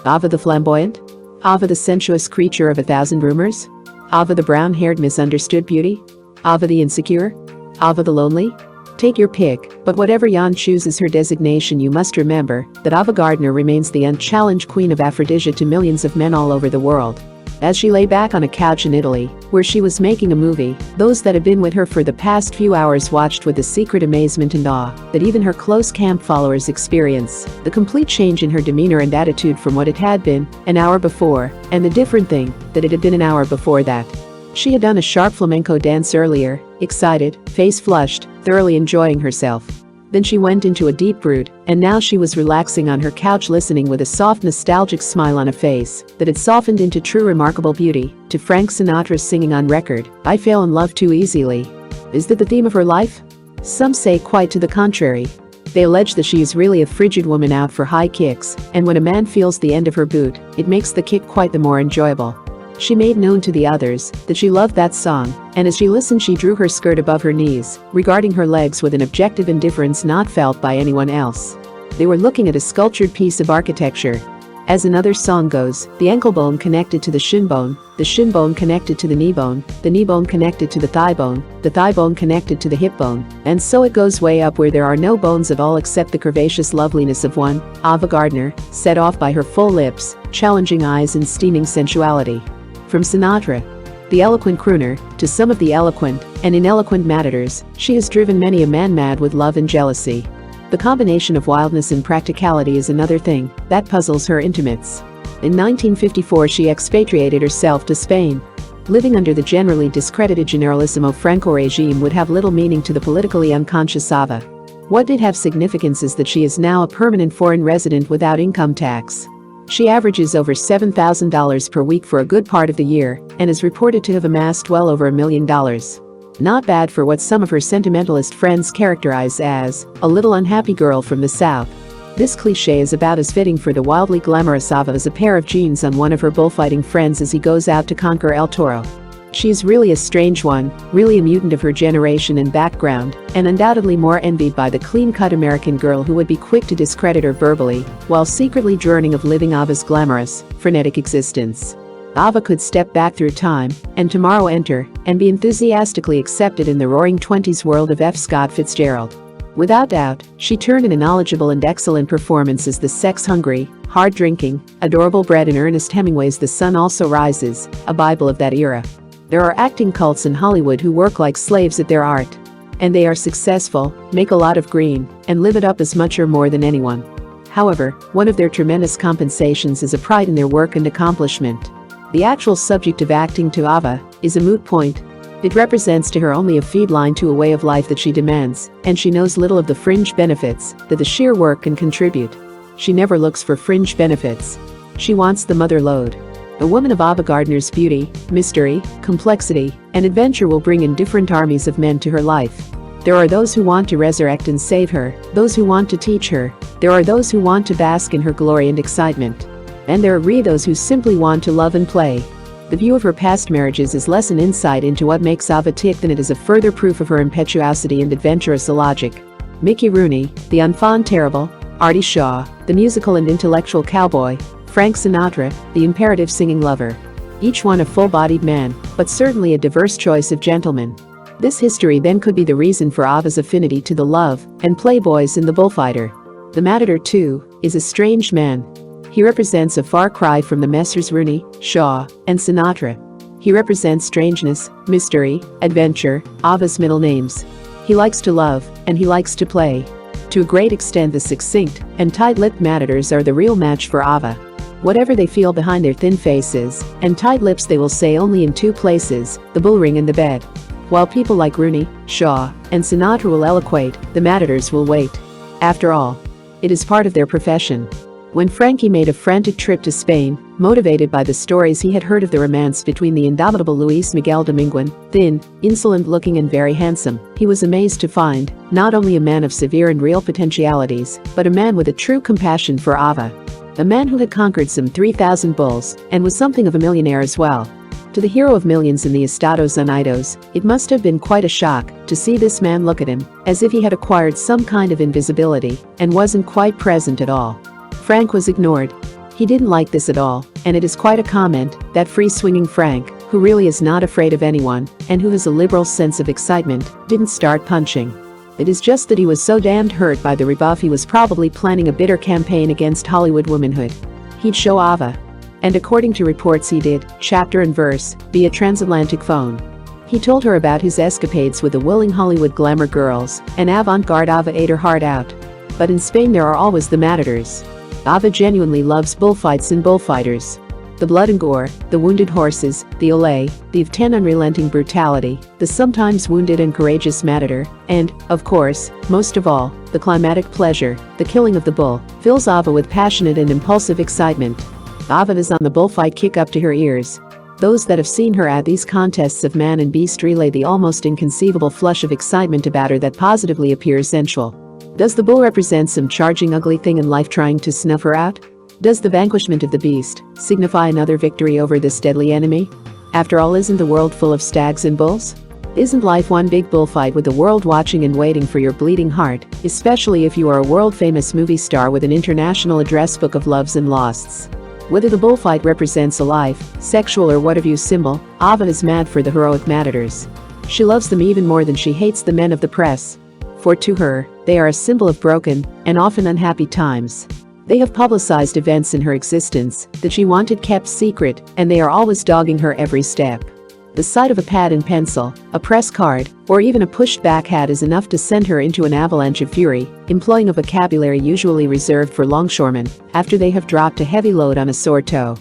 Ava the flamboyant? Ava the sensuous creature of 1,000 rumors? Ava the brown-haired misunderstood beauty? Ava the insecure? Ava the lonely? Take your pick, but whatever Jan chooses her designation, you must remember that Ava Gardner remains the unchallenged queen of Aphrodisia to millions of men all over the world. As she lay back on a couch in Italy, where she was making a movie, those that had been with her for the past few hours watched with a secret amazement and awe that even her close camp followers experience. The complete change in her demeanor and attitude from what it had been an hour before, and the different thing that it had been an hour before that. She had done a sharp flamenco dance earlier, excited, face flushed, thoroughly enjoying herself. Then she went into a deep brood, and now she was relaxing on her couch listening with a soft nostalgic smile on a face that had softened into true remarkable beauty to Frank Sinatra's singing on record, "I Fall in Love Too Easily." Is that the theme of her life? Some say quite to the contrary. They allege that she is really a frigid woman out for high kicks, and when a man feels the end of her boot, it makes the kick quite the more enjoyable. She made known to the others that she loved that song, and as she listened she drew her skirt above her knees, regarding her legs with an objective indifference not felt by anyone else. They were looking at a sculptured piece of architecture. As another song goes, the ankle bone connected to the shin bone connected to the knee bone connected to the thigh bone connected to the hip bone, and so it goes way up where there are no bones at all except the curvaceous loveliness of one, Ava Gardner, set off by her full lips, challenging eyes and steaming sensuality. From Sinatra, the eloquent crooner, to some of the eloquent and ineloquent matadors, she has driven many a man mad with love and jealousy. The combination of wildness and practicality is another thing that puzzles her intimates. In 1954 she expatriated herself to Spain. Living under the generally discredited Generalissimo Franco regime would have little meaning to the politically unconscious Ava. What did have significance is that she is now a permanent foreign resident without income tax. She averages over $7,000 per week for a good part of the year and is reported to have amassed well over $1 million. Not bad for what some of her sentimentalist friends characterize as a little unhappy girl from the South. This cliché is about as fitting for the wildly glamorous Ava as a pair of jeans on one of her bullfighting friends as he goes out to conquer El Toro. She is really a strange one, really a mutant of her generation and background, and undoubtedly more envied by the clean-cut American girl who would be quick to discredit her verbally, while secretly droning of living Ava's glamorous, frenetic existence. Ava could step back through time, and tomorrow enter, and be enthusiastically accepted in the roaring 20s world of F. Scott Fitzgerald. Without doubt, she turned in a knowledgeable and excellent performance as the sex-hungry, hard-drinking, adorable-bred and earnest Hemingway's The Sun Also Rises, a bible of that era. There are acting cults in Hollywood who work like slaves at their art. And they are successful, make a lot of green, and live it up as much or more than anyone. However, one of their tremendous compensations is a pride in their work and accomplishment. The actual subject of acting to Ava is a moot point. It represents to her only a feed line to a way of life that she demands, and she knows little of the fringe benefits that the sheer work can contribute. She never looks for fringe benefits. She wants the mother lode. A woman of Ava Gardner's beauty, mystery, complexity, and adventure will bring in different armies of men to her life. There are those who want to resurrect and save her, those who want to teach her, there are those who want to bask in her glory and excitement. And there are those who simply want to love and play. The view of her past marriages is less an insight into what makes Ava tick than it is a further proof of her impetuosity and adventurous logic. Mickey Rooney, the enfant terrible, Artie Shaw, the musical and intellectual cowboy, Frank Sinatra, the imperative singing lover. Each one a full-bodied man, but certainly a diverse choice of gentlemen. This history then could be the reason for Ava's affinity to the love and playboys in The Bullfighter. The matador, too, is a strange man. He represents a far cry from the Messrs. Rooney, Shaw, and Sinatra. He represents strangeness, mystery, adventure, Ava's middle names. He likes to love, and he likes to play. To a great extent the succinct and tight-lipped matadors are the real match for Ava. Whatever they feel behind their thin faces and tight lips they will say only in two places, the bull ring and the bed. While people like Rooney, Shaw, and Sinatra will eloquate, the matadors will wait. After all, it is part of their profession. When Frankie made a frantic trip to Spain, motivated by the stories he had heard of the romance between the indomitable Luis Miguel Dominguez, thin, insolent-looking and very handsome, he was amazed to find not only a man of severe and real potentialities, but a man with a true compassion for Ava. A man who had conquered some 3,000 bulls and was something of a millionaire as well. To the hero of millions in the Estados Unidos, it must have been quite a shock to see this man look at him as if he had acquired some kind of invisibility and wasn't quite present at all. Frank was ignored. He didn't like this at all, and it is quite a comment that free-swinging Frank, who really is not afraid of anyone and who has a liberal sense of excitement, didn't start punching. It is just that he was so damned hurt by the rebuff he was probably planning a bitter campaign against Hollywood womanhood. He'd show Ava. And according to reports he did, chapter and verse, via transatlantic phone. He told her about his escapades with the willing Hollywood glamour girls, and avant-garde Ava ate her heart out. But in Spain there are always the matadors. Ava genuinely loves bullfights and bullfighters. The blood and gore, the wounded horses, the olé, the unrelenting brutality, the sometimes wounded and courageous matador, and, of course, most of all, the climatic pleasure, the killing of the bull, fills Ava with passionate and impulsive excitement. Ava is on the bullfight kick up to her ears. Those that have seen her at these contests of man and beast relay the almost inconceivable flush of excitement about her that positively appears sensual. Does the bull represent some charging ugly thing in life trying to snuff her out? Does the vanquishment of the beast signify another victory over this deadly enemy? After all, isn't the world full of stags and bulls? Isn't life one big bullfight with the world watching and waiting for your bleeding heart, especially if you are a world-famous movie star with an international address book of loves and losts? Whether the bullfight represents a life, sexual or what have you symbol, Ava is mad for the heroic matadors. She loves them even more than she hates the men of the press. For to her, they are a symbol of broken and often unhappy times. They have publicized events in her existence that she wanted kept secret, and they are always dogging her every step. The sight of a pad and pencil, a press card, or even a pushed-back hat is enough to send her into an avalanche of fury, employing a vocabulary usually reserved for longshoremen after they have dropped a heavy load on a sore toe.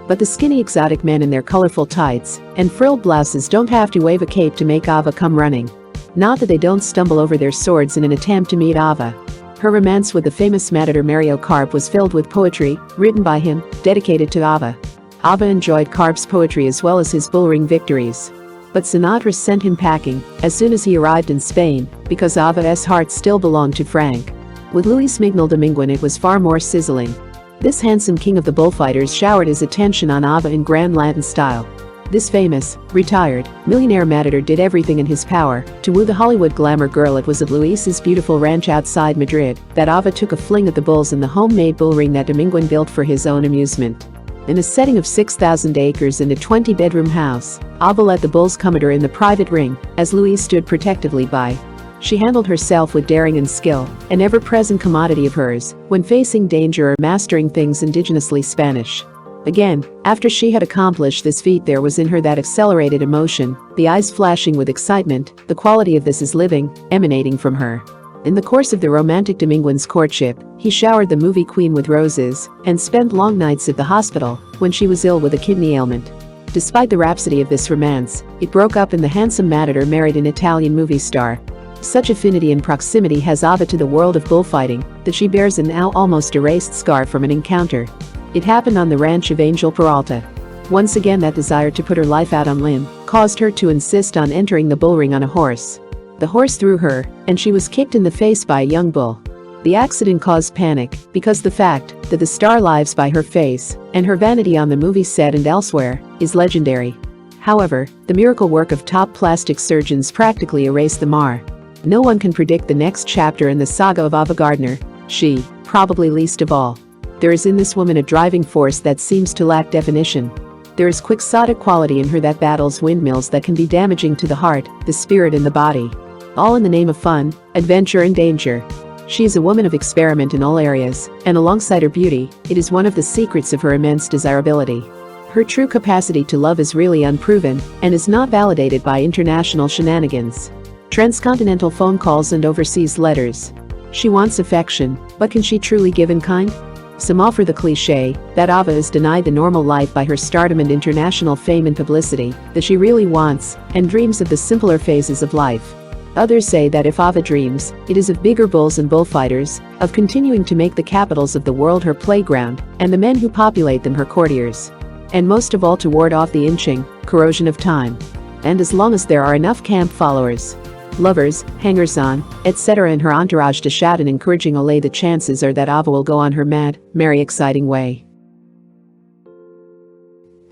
But the skinny exotic men in their colorful tights and frilled blouses don't have to wave a cape to make Ava come running. Not that they don't stumble over their swords in an attempt to meet Ava. Her romance with the famous matador Mario Karp was filled with poetry, written by him, dedicated to Ava. Ava enjoyed Karp's poetry as well as his bullring victories. But Sinatra sent him packing as soon as he arrived in Spain, because Ava's heart still belonged to Frank. With Luis Miguel Dominguez it was far more sizzling. This handsome king of the bullfighters showered his attention on Ava in grand Latin style. This famous, retired, millionaire matador did everything in his power to woo the Hollywood glamour girl. It was at Luis's beautiful ranch outside Madrid that Ava took a fling at the bulls in the homemade bullring that Dominguez built for his own amusement. In a setting of 6,000 acres and a 20-bedroom house, Ava let the bulls come at her in the private ring as Luis stood protectively by. She handled herself with daring and skill, an ever-present commodity of hers when facing danger or mastering things indigenously Spanish. Again, after she had accomplished this feat, there was in her that accelerated emotion, the eyes flashing with excitement, the quality of this is living, emanating from her. In the course of the romantic Dominguez courtship, he showered the movie queen with roses and spent long nights at the hospital when she was ill with a kidney ailment. Despite the rhapsody of this romance, it broke up and the handsome matador married an Italian movie star. Such affinity and proximity has Ava to the world of bullfighting that she bears a now almost erased scar from an encounter. It happened on the ranch of Angel Peralta. Once again, that desire to put her life out on limb caused her to insist on entering the bullring on a horse. The horse threw her, and she was kicked in the face by a young bull. The accident caused panic because the fact that the star lives by her face and her vanity on the movie set and elsewhere is legendary. However, the miracle work of top plastic surgeons practically erased the mar. No one can predict the next chapter in the saga of Ava Gardner, she, probably least of all. There is in this woman a driving force that seems to lack definition. There is quixotic quality in her that battles windmills that can be damaging to the heart, the spirit and the body. All in the name of fun, adventure and danger. She is a woman of experiment in all areas, and alongside her beauty, it is one of the secrets of her immense desirability. Her true capacity to love is really unproven and is not validated by international shenanigans, transcontinental phone calls and overseas letters. She wants affection, but can she truly give in kind? Some offer the cliché that Ava is denied the normal life by her stardom and international fame and publicity that she really wants and dreams of the simpler phases of life. Others say that if Ava dreams, it is of bigger bulls and bullfighters, of continuing to make the capitals of the world her playground and the men who populate them her courtiers. And most of all, to ward off the inching corrosion of time. And as long as there are enough camp followers, lovers, hangers-on, etc. in her entourage to shout an encouraging olé, the chances are that Ava will go on her mad, merry, exciting way.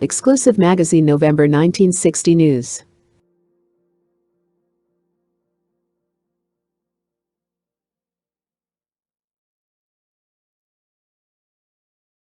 Exclusive Magazine, November 1960 News.